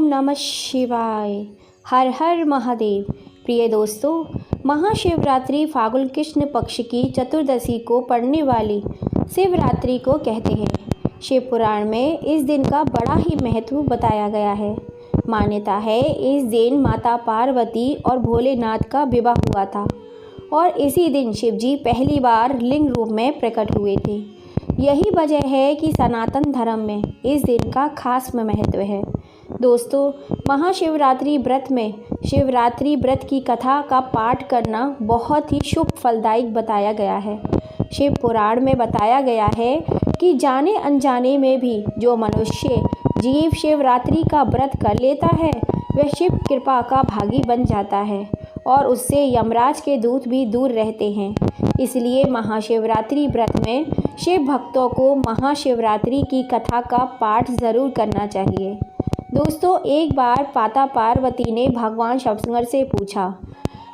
ओम नमः शिवाय। हर हर महादेव। प्रिय दोस्तों, महाशिवरात्रि फाल्गुन कृष्ण पक्ष की चतुर्दशी को पड़ने वाली शिवरात्रि को कहते हैं। शिव पुराण में इस दिन का बड़ा ही महत्व बताया गया है। मान्यता है इस दिन माता पार्वती और भोलेनाथ का विवाह हुआ था और इसी दिन शिवजी पहली बार लिंग रूप में प्रकट हुए थे। यही वजह है कि सनातन धर्म में इस दिन का खास महत्व है। दोस्तों, महाशिवरात्रि व्रत में शिवरात्रि व्रत की कथा का पाठ करना बहुत ही शुभ फलदायक बताया गया है। शिव पुराण में बताया गया है कि जाने अनजाने में भी जो मनुष्य जीव शिवरात्रि का व्रत कर लेता है वह शिव कृपा का भागी बन जाता है और उससे यमराज के दूत भी दूर रहते हैं। इसलिए महाशिवरात्रि व्रत में शिव भक्तों को महाशिवरात्रि की कथा का पाठ ज़रूर करना चाहिए। दोस्तों, एक बार माता पार्वती ने भगवान शंकर से पूछा,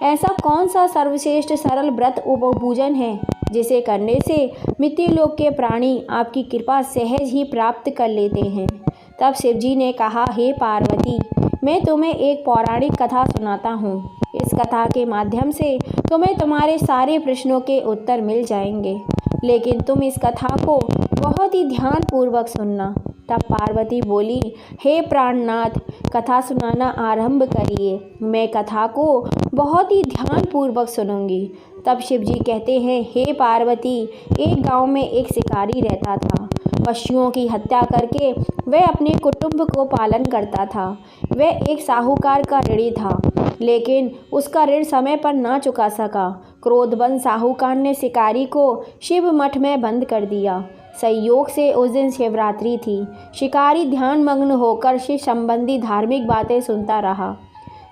ऐसा कौन सा सर्वश्रेष्ठ सरल व्रत उपपूजन है जिसे करने से मृत्युलोक के प्राणी आपकी कृपा सहज ही प्राप्त कर लेते हैं। तब शिवजी ने कहा, हे पार्वती, मैं तुम्हें एक पौराणिक कथा सुनाता हूँ। इस कथा के माध्यम से तुम्हें तुम्हारे सारे प्रश्नों के उत्तर मिल जाएंगे, लेकिन तुम इस कथा को बहुत ही ध्यानपूर्वक सुनना। तब पार्वती बोली, हे प्राणनाथ, कथा सुनाना आरंभ करिए, मैं कथा को बहुत ही ध्यानपूर्वक सुनूंगी। तब शिवजी कहते हैं, हे पार्वती, एक गांव में एक शिकारी रहता था। पशुओं की हत्या करके वह अपने कुटुंब को पालन करता था। वह एक साहूकार का ऋणी था, लेकिन उसका ऋण समय पर ना चुका सका। क्रोधवश साहूकार ने शिकारी को शिव मठ में बंद कर दिया। संयोग से उस दिन शिवरात्रि थी। शिकारी ध्यानमग्न होकर शिव संबंधी धार्मिक बातें सुनता रहा।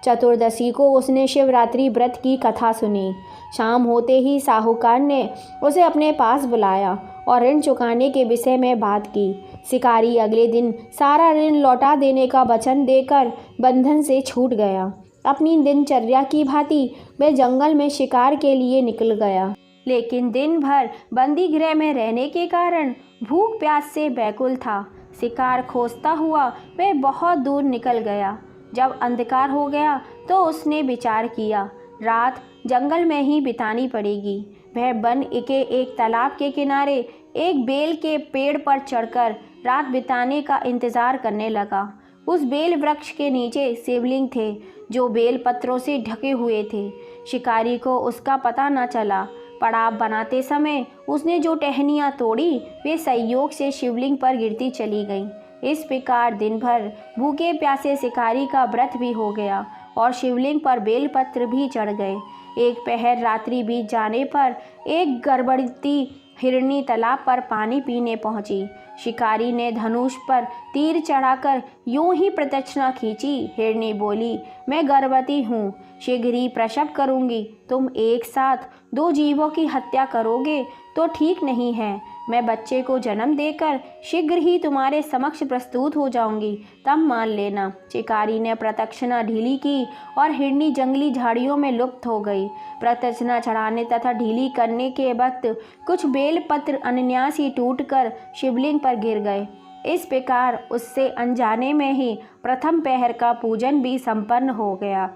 चतुर्दशी को उसने शिवरात्रि व्रत की कथा सुनी। शाम होते ही साहूकार ने उसे अपने पास बुलाया और ऋण चुकाने के विषय में बात की। शिकारी अगले दिन सारा ऋण लौटा देने का वचन देकर बंधन से छूट गया। अपनी दिनचर्या की भांति वह जंगल में शिकार के लिए निकल गया, लेकिन दिन भर बंदी गृह में रहने के कारण भूख प्यास से व्याकुल था। शिकार खोजता हुआ वह बहुत दूर निकल गया। जब अंधकार हो गया तो उसने विचार किया, रात जंगल में ही बितानी पड़ेगी। वह वन के एक तालाब के किनारे एक बेल के पेड़ पर चढ़कर रात बिताने का इंतजार करने लगा। उस बेल वृक्ष के नीचे शिवलिंग थे जो बेल पत्रों से ढके हुए थे। शिकारी को उसका पता न चला। पड़ाव बनाते समय उसने जो टहनियाँ तोड़ी वे संयोग से शिवलिंग पर गिरती चली गईं। इस प्रकार दिन भर भूखे प्यासे शिकारी का व्रत भी हो गया और शिवलिंग पर बेलपत्र भी चढ़ गए। एक पहर रात्रि बीत जाने पर एक गर्भवती हिरनी तालाब पर पानी पीने पहुंची। शिकारी ने धनुष पर तीर चढ़ाकर यूं ही प्रदक्षिणा खींची। हिरनी बोली, मैं गर्भवती हूँ, शीघ्र ही प्रसव करूँगी। तुम एक साथ दो जीवों की हत्या करोगे तो ठीक नहीं है। मैं बच्चे को जन्म देकर शीघ्र ही तुम्हारे समक्ष प्रस्तुत हो जाऊंगी, तब मान लेना। शिकारी ने प्रदक्षिणा ढीली की और हिरनी जंगली झाड़ियों में लुप्त हो गई। प्रदक्षिणा चढ़ाने तथा ढीली करने के वक्त कुछ बेलपत्र अनायास ही टूटकर शिवलिंग पर गिर गए। इस प्रकार उससे अनजाने में ही प्रथम पहर का पूजन भी संपन्न हो गया।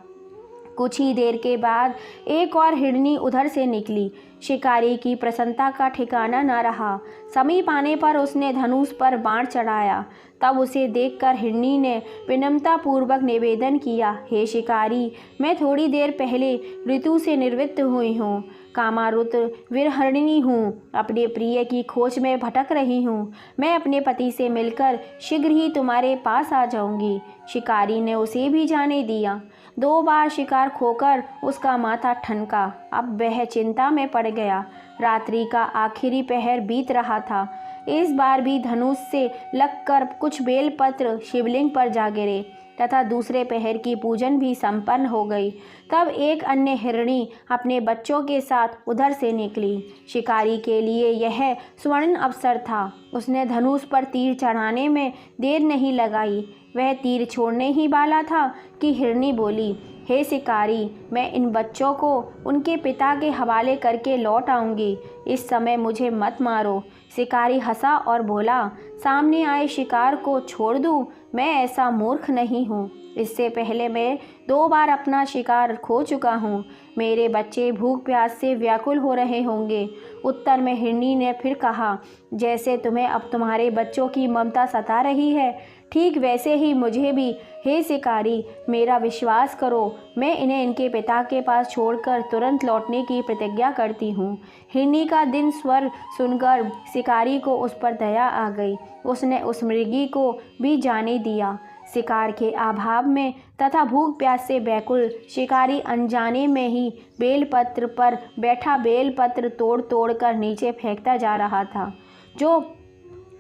कुछ ही देर के बाद एक और हिरनी उधर से निकली। शिकारी की प्रसन्नता का ठिकाना न रहा। समीप आने पर उसने धनुष पर बाण चढ़ाया। तब उसे देखकर हिरनी ने विनम्रता पूर्वक निवेदन किया, हे शिकारी, मैं थोड़ी देर पहले ऋतु से निवृत्त हुई हूँ। कामारुत विरहरिणी हूँ, अपने प्रिय की खोज में भटक रही हूँ। मैं अपने पति से मिलकर शीघ्र ही तुम्हारे पास आ जाऊंगी। शिकारी ने उसे भी जाने दिया। 2 बार शिकार खोकर उसका माथा ठनका। अब वह चिंता में पड़ गया। रात्रि का आखिरी पहर बीत रहा था। इस बार भी धनुष से लगकर कुछ बेलपत्र शिवलिंग पर जा गिरे तथा दूसरे पहर की पूजन भी संपन्न हो गई। तब एक अन्य हिरणी अपने बच्चों के साथ उधर से निकली। शिकारी के लिए यह स्वर्ण अवसर था। उसने धनुष पर तीर चढ़ाने में देर नहीं लगाई। वह तीर छोड़ने ही वाला था कि हिरनी बोली, हे शिकारी, मैं इन बच्चों को उनके पिता के हवाले करके लौट आऊँगी। इस समय मुझे मत मारो। शिकारी हंसा और बोला, सामने आए शिकार को छोड़ दूं? मैं ऐसा मूर्ख नहीं हूँ। इससे पहले मैं 2 बार अपना शिकार खो चुका हूँ। मेरे बच्चे भूख प्यास से व्याकुल हो रहे होंगे। उत्तर में हिरनी ने फिर कहा, जैसे तुम्हें अब तुम्हारे बच्चों की ममता सता रही है, ठीक वैसे ही मुझे भी। हे शिकारी, मेरा विश्वास करो, मैं इन्हें इनके पिता के पास छोड़कर तुरंत लौटने की प्रतिज्ञा करती हूँ। हिरनी का दिन स्वर सुनकर शिकारी को उस पर दया आ गई। उसने उस मृगी को भी जाने दिया। शिकार के अभाव में तथा भूख प्यास से व्याकुल शिकारी अनजाने में ही बेलपत्र पर बैठा बेलपत्र तोड़ तोड़ कर नीचे फेंकता जा रहा था। जो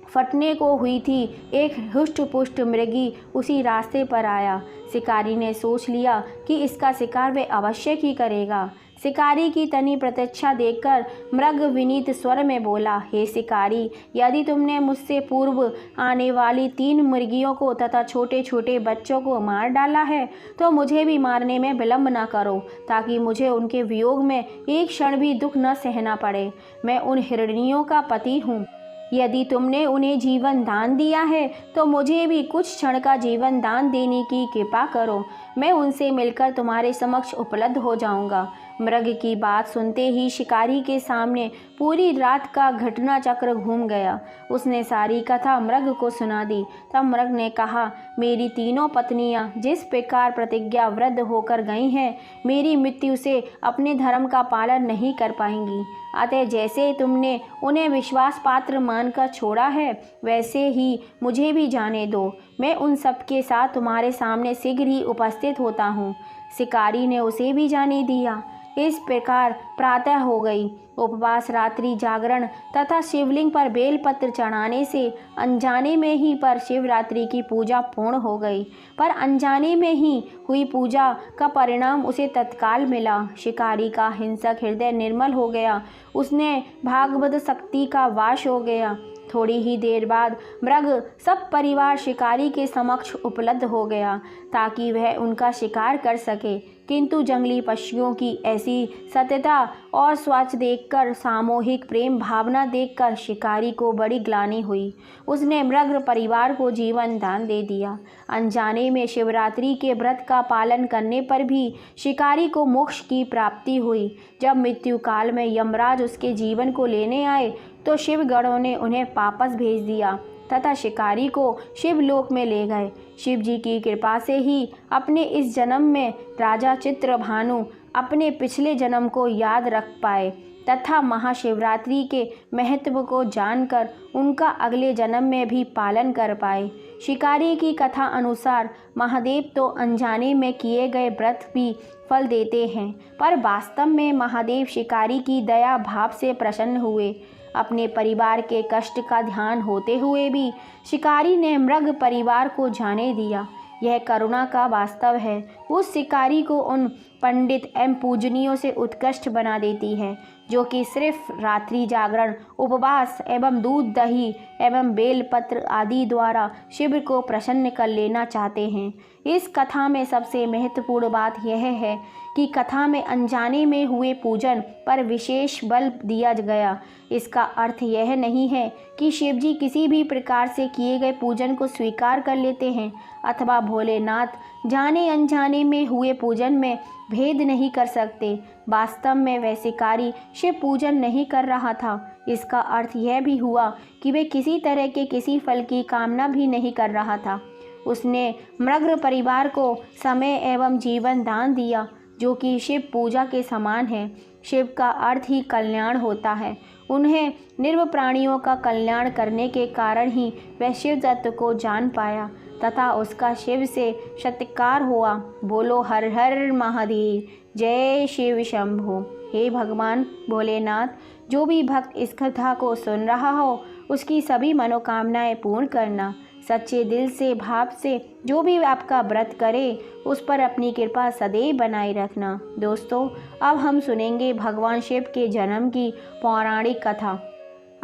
फटने को हुई थी, एक हुष्ट पुष्ट मृगी उसी रास्ते पर आया। शिकारी ने सोच लिया कि इसका शिकार वह अवश्य ही करेगा। शिकारी की तनी प्रतीक्षा देखकर मृग विनीत स्वर में बोला, हे शिकारी, यदि तुमने मुझसे पूर्व आने वाली 3 मुर्गियों को तथा छोटे छोटे बच्चों को मार डाला है, तो मुझे भी मारने में विलंब न करो, ताकि मुझे उनके वियोग में एक क्षण भी दुख न सहना पड़े। मैं उन हिरनियों का पति हूँ। यदि तुमने उन्हें जीवन दान दिया है, तो मुझे भी कुछ क्षण का जीवन दान देने की कृपा करो। मैं उनसे मिलकर तुम्हारे समक्ष उपलब्ध हो जाऊंगा। मृग की बात सुनते ही शिकारी के सामने पूरी रात का घटना चक्र घूम गया। उसने सारी कथा मृग को सुना दी। तब मृग ने कहा, मेरी तीनों पत्नियां जिस प्रकार प्रतिज्ञाबद्ध होकर गई हैं, मेरी मृत्यु से अपने धर्म का पालन नहीं कर पाएंगी। अतः जैसे तुमने उन्हें विश्वास पात्र मानकर छोड़ा है, वैसे ही मुझे भी जाने दो। मैं उन सब के साथ तुम्हारे सामने शीघ्र ही उपस्थित होता हूँ। शिकारी ने उसे भी जाने दिया। इस प्रकार प्रातः हो गई। उपवास, रात्रि जागरण तथा शिवलिंग पर बेलपत्र चढ़ाने से अनजाने में ही पर शिवरात्रि की पूजा पूर्ण हो गई। पर अनजाने में ही हुई पूजा का परिणाम उसे तत्काल मिला। शिकारी का हिंसक हृदय निर्मल हो गया। उसने भागवत शक्ति का वास हो गया। थोड़ी ही देर बाद मृग सब परिवार शिकारी के समक्ष उपलब्ध हो गया, ताकि वह उनका शिकार कर सके। किंतु जंगली पशुओं की ऐसी सत्यता और स्वच्छ देखकर, सामूहिक प्रेम भावना देखकर शिकारी को बड़ी ग्लानि हुई। उसने मृग परिवार को जीवन दान दे दिया। अनजाने में शिवरात्रि के व्रत का पालन करने पर भी शिकारी को मोक्ष की प्राप्ति हुई। जब मृत्यु काल में यमराज उसके जीवन को लेने आए, तो शिवगणों ने उन्हें वापस भेज दिया तथा शिकारी को शिवलोक में ले गए। शिव जी की कृपा से ही अपने इस जन्म में राजा चित्रभानु अपने पिछले जन्म को याद रख पाए तथा महाशिवरात्रि के महत्व को जानकर उनका अगले जन्म में भी पालन कर पाए। शिकारी की कथा अनुसार महादेव तो अनजाने में किए गए व्रत भी फल देते हैं, पर वास्तव में महादेव शिकारी की दया भाव से प्रसन्न हुए। अपने परिवार के कष्ट का ध्यान होते हुए भी शिकारी ने मृग परिवार को जाने दिया। यह करुणा का वास्तव है। उस शिकारी को उन पंडित एवं पूजनियों से उत्कृष्ट बना देती है, जो कि सिर्फ रात्रि जागरण, उपवास एवं दूध दही एवं बेलपत्र आदि द्वारा शिव को प्रसन्न कर लेना चाहते हैं। इस कथा में सबसे महत्वपूर्ण बात यह है कि कथा में अनजाने में हुए पूजन पर विशेष बल दिया गया। इसका अर्थ यह नहीं है कि शिवजी किसी भी प्रकार से किए गए पूजन को स्वीकार कर लेते हैं अथवा भोलेनाथ जाने अनजाने में हुए पूजन में भेद नहीं कर सकते। वास्तव में वह शिकारी शिव पूजन नहीं कर रहा था। इसका अर्थ यह भी हुआ कि वे किसी तरह के किसी फल की कामना भी नहीं कर रहा था। उसने मृग परिवार को समय एवं जीवन दान दिया, जो कि शिव पूजा के समान है। शिव का अर्थ ही कल्याण होता है। उन्हें निर्व प्राणियों का कल्याण करने के कारण ही वह शिव तत्व को जान पाया तथा उसका शिव से सत्कार हुआ। बोलो हर हर महादेव, जय शिव शंभो। हे भगवान भोलेनाथ, जो भी भक्त इस कथा को सुन रहा हो, उसकी सभी मनोकामनाएं पूर्ण करना। सच्चे दिल से भाव से जो भी आपका व्रत करे, उस पर अपनी कृपा सदैव बनाए रखना। दोस्तों, अब हम सुनेंगे भगवान शिव के जन्म की पौराणिक कथा।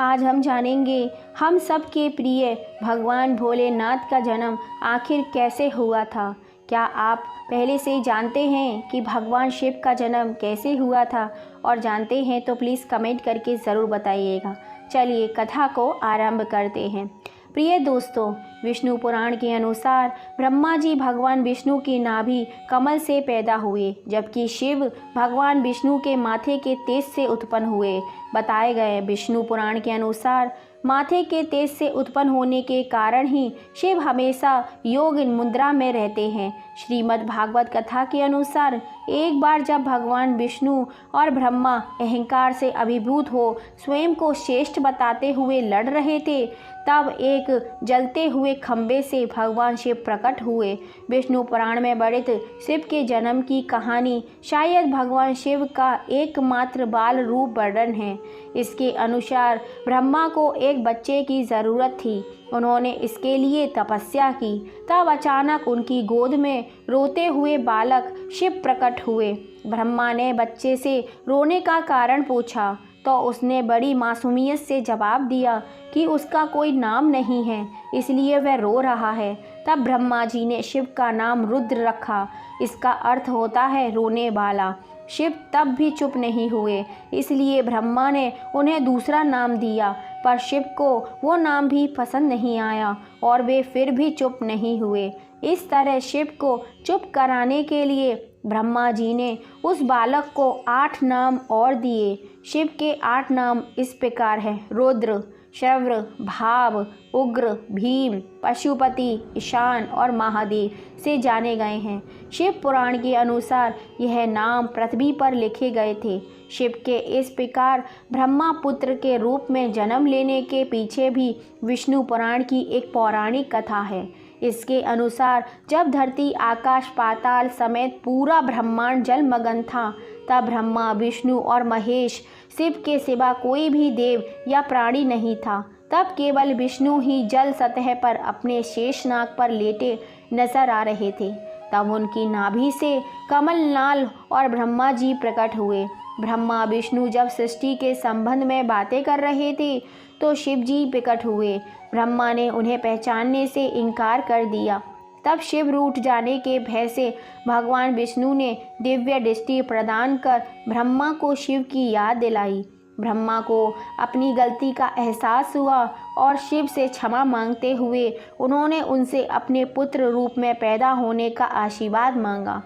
आज हम जानेंगे हम सब के प्रिय भगवान भोलेनाथ का जन्म आखिर कैसे हुआ था। क्या आप पहले से जानते हैं कि भगवान शिव का जन्म कैसे हुआ था? और जानते हैं तो प्लीज़ कमेंट करके ज़रूर बताइएगा। चलिए कथा को आरंभ करते हैं। प्रिय दोस्तों, विष्णु पुराण के अनुसार ब्रह्मा जी भगवान विष्णु की नाभि कमल से पैदा हुए, जबकि शिव भगवान विष्णु के माथे के तेज से उत्पन्न हुए। बताए गए विष्णु पुराण के अनुसार माथे के तेज से उत्पन्न होने के कारण ही शिव हमेशा योग मुद्रा में रहते हैं। श्रीमद् भागवत कथा के अनुसार एक बार जब भगवान विष्णु और ब्रह्मा अहंकार से अभिभूत हो स्वयं को श्रेष्ठ बताते हुए लड़ रहे थे, तब एक जलते हुए खंभे से भगवान शिव प्रकट हुए। विष्णु पुराण में वर्णित शिव के जन्म की कहानी शायद भगवान शिव का एकमात्र बाल रूप वर्णन है। इसके अनुसार ब्रह्मा को एक बच्चे की ज़रूरत थी। उन्होंने इसके लिए तपस्या की। तब अचानक उनकी गोद में रोते हुए बालक शिव प्रकट हुए। ब्रह्मा ने बच्चे से रोने का कारण पूछा तो उसने बड़ी मासूमियत से जवाब दिया कि उसका कोई नाम नहीं है, इसलिए वह रो रहा है। तब ब्रह्मा जी ने शिव का नाम रुद्र रखा। इसका अर्थ होता है रोने वाला। शिव तब भी चुप नहीं हुए, इसलिए ब्रह्मा ने उन्हें दूसरा नाम दिया, पर शिव को वो नाम भी पसंद नहीं आया और वे फिर भी चुप नहीं हुए। इस तरह शिव को चुप कराने के लिए ब्रह्मा जी ने उस बालक को 8 नाम और दिए। शिव के 8 नाम इस प्रकार हैं: रुद्र, श्रव्र, भाव, उग्र, भीम, पशुपति, ईशान और महादेव से जाने गए हैं। शिव पुराण के अनुसार यह नाम पृथ्वी पर लिखे गए थे। शिव के इस प्रकार ब्रह्मा पुत्र के रूप में जन्म लेने के पीछे भी विष्णु पुराण की एक पौराणिक कथा है। इसके अनुसार जब धरती, आकाश, पाताल समेत पूरा ब्रह्मांड जलमग्न था, तब ब्रह्मा, विष्णु और महेश, शिव के सिवा कोई भी देव या प्राणी नहीं था। तब केवल विष्णु ही जल सतह पर अपने शेषनाग पर लेटे नजर आ रहे थे। तब उनकी नाभि से कमलनाल और ब्रह्मा जी प्रकट हुए। ब्रह्मा विष्णु जब सृष्टि के संबंध में बातें कर रहे थे तो शिव जी प्रकट हुए। ब्रह्मा ने उन्हें पहचानने से इनकार कर दिया। तब शिव रूठ जाने के भय से भगवान विष्णु ने दिव्य दृष्टि प्रदान कर ब्रह्मा को शिव की याद दिलाई। ब्रह्मा को अपनी गलती का एहसास हुआ और शिव से क्षमा मांगते हुए उन्होंने उनसे अपने पुत्र रूप में पैदा होने का आशीर्वाद मांगा।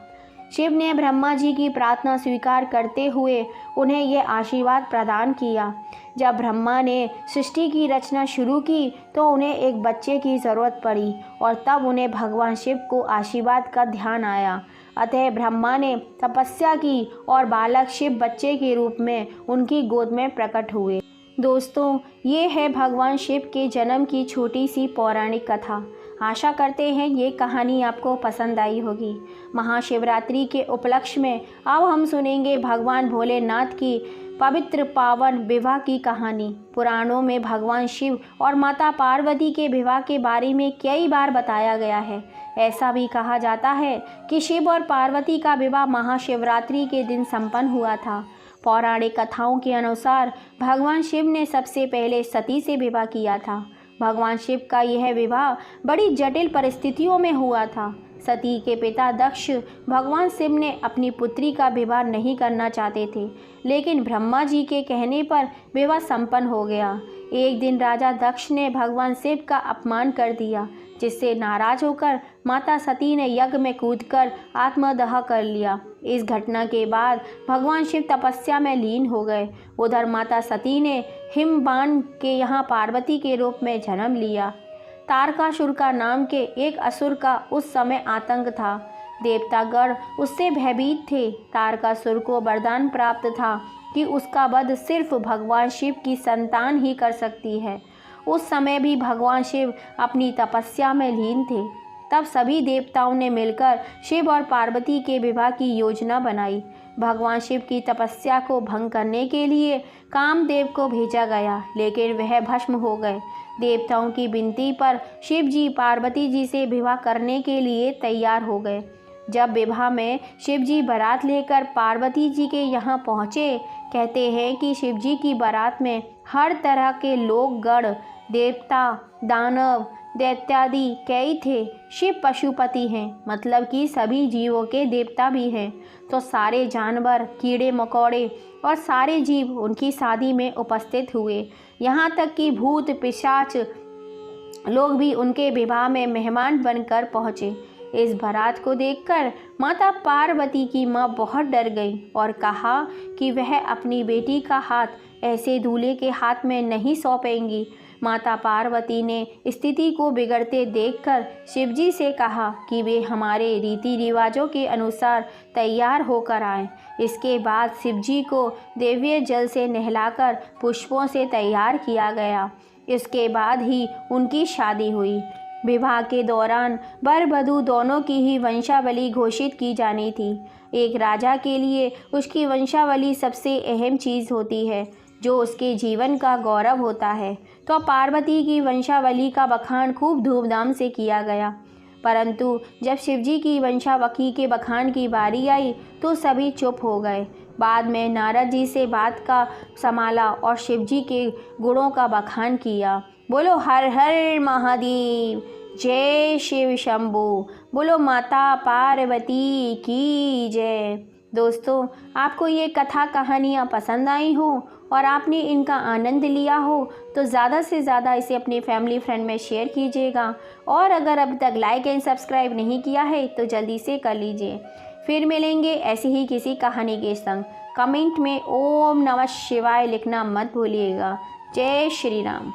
शिव ने ब्रह्मा जी की प्रार्थना स्वीकार करते हुए उन्हें यह आशीर्वाद प्रदान किया। जब ब्रह्मा ने सृष्टि की रचना शुरू की तो उन्हें एक बच्चे की ज़रूरत पड़ी और तब उन्हें भगवान शिव को आशीर्वाद का ध्यान आया। अतः ब्रह्मा ने तपस्या की और बालक शिव बच्चे के रूप में उनकी गोद में प्रकट हुए। दोस्तों, ये है भगवान शिव के जन्म की छोटी सी पौराणिक कथा। आशा करते हैं ये कहानी आपको पसंद आई होगी। महाशिवरात्रि के उपलक्ष्य में अब हम सुनेंगे भगवान भोलेनाथ की पवित्र पावन विवाह की कहानी। पुराणों में भगवान शिव और माता पार्वती के विवाह के बारे में कई बार बताया गया है। ऐसा भी कहा जाता है कि शिव और पार्वती का विवाह महाशिवरात्रि के दिन संपन्न हुआ था। पौराणिक कथाओं के अनुसार भगवान शिव ने सबसे पहले सती से विवाह किया था। भगवान शिव का यह विवाह बड़ी जटिल परिस्थितियों में हुआ था। सती के पिता दक्ष भगवान शिव ने अपनी पुत्री का विवाह नहीं करना चाहते थे, लेकिन ब्रह्मा जी के कहने पर विवाह संपन्न हो गया। एक दिन राजा दक्ष ने भगवान शिव का अपमान कर दिया, जिससे नाराज होकर माता सती ने यज्ञ में कूदकर आत्मदाह कर लिया। इस घटना के बाद भगवान शिव तपस्या में लीन हो गए। उधर माता सती ने हिमबान के यहाँ पार्वती के रूप में जन्म लिया। तारकासुर का नाम के एक असुर का उस समय आतंक था। देवतागण उससे भयभीत थे। तारकासुर को वरदान प्राप्त था कि उसका वध सिर्फ भगवान शिव की संतान ही कर सकती है। उस समय भी भगवान शिव अपनी तपस्या में लीन थे। तब सभी देवताओं ने मिलकर शिव और पार्वती के विवाह की योजना बनाई। भगवान शिव की तपस्या को भंग करने के लिए कामदेव को भेजा गया, लेकिन वह भस्म हो गए। देवताओं की विनती पर शिव जी पार्वती जी से विवाह करने के लिए तैयार हो गए। जब विवाह में शिव जी बारात लेकर पार्वती जी के यहाँ पहुँचे, कहते हैं कि शिव जी की बारात में हर तरह के लोग गण, देवता, दानव, दैत्यादि कई थे। शिव पशुपति हैं, मतलब कि सभी जीवों के देवता भी हैं, तो सारे जानवर, कीड़े मकोड़े और सारे जीव उनकी शादी में उपस्थित हुए। यहाँ तक कि भूत, पिशाच लोग भी उनके विवाह में मेहमान बनकर पहुँचे। इस बारात को देखकर माता पार्वती की माँ बहुत डर गई और कहा कि वह अपनी बेटी का हाथ ऐसे दूल्हे के हाथ में नहीं सौंपेंगी। माता पार्वती ने स्थिति को बिगड़ते देखकर शिवजी से कहा कि वे हमारे रीति रिवाजों के अनुसार तैयार होकर आएं। इसके बाद शिवजी को दिव्य जल से नहलाकर पुष्पों से तैयार किया गया। इसके बाद ही उनकी शादी हुई। विवाह के दौरान वर वधू दोनों की ही वंशावली घोषित की जानी थी। एक राजा के लिए उसकी वंशावली सबसे अहम चीज़ होती है, जो उसके जीवन का गौरव होता है। तो पार्वती की वंशावली का बखान खूब धूमधाम से किया गया। परंतु जब शिवजी की वंशावली के बखान की बारी आई तो सभी चुप हो गए। बाद में नारद जी से बात का संभाला और शिवजी के गुणों का बखान किया। बोलो हर हर महादेव, जय शिव शंभू, बोलो माता पार्वती की जय। दोस्तों, आपको ये कथा कहानियाँ पसंद आई हो और आपने इनका आनंद लिया हो तो ज़्यादा से ज़्यादा इसे अपनी फैमिली फ्रेंड में शेयर कीजिएगा। और अगर अब तक लाइक एंड सब्सक्राइब नहीं किया है तो जल्दी से कर लीजिए। फिर मिलेंगे ऐसी ही किसी कहानी के संग। कमेंट में ओम नमः शिवाय लिखना मत भूलिएगा। जय श्री राम।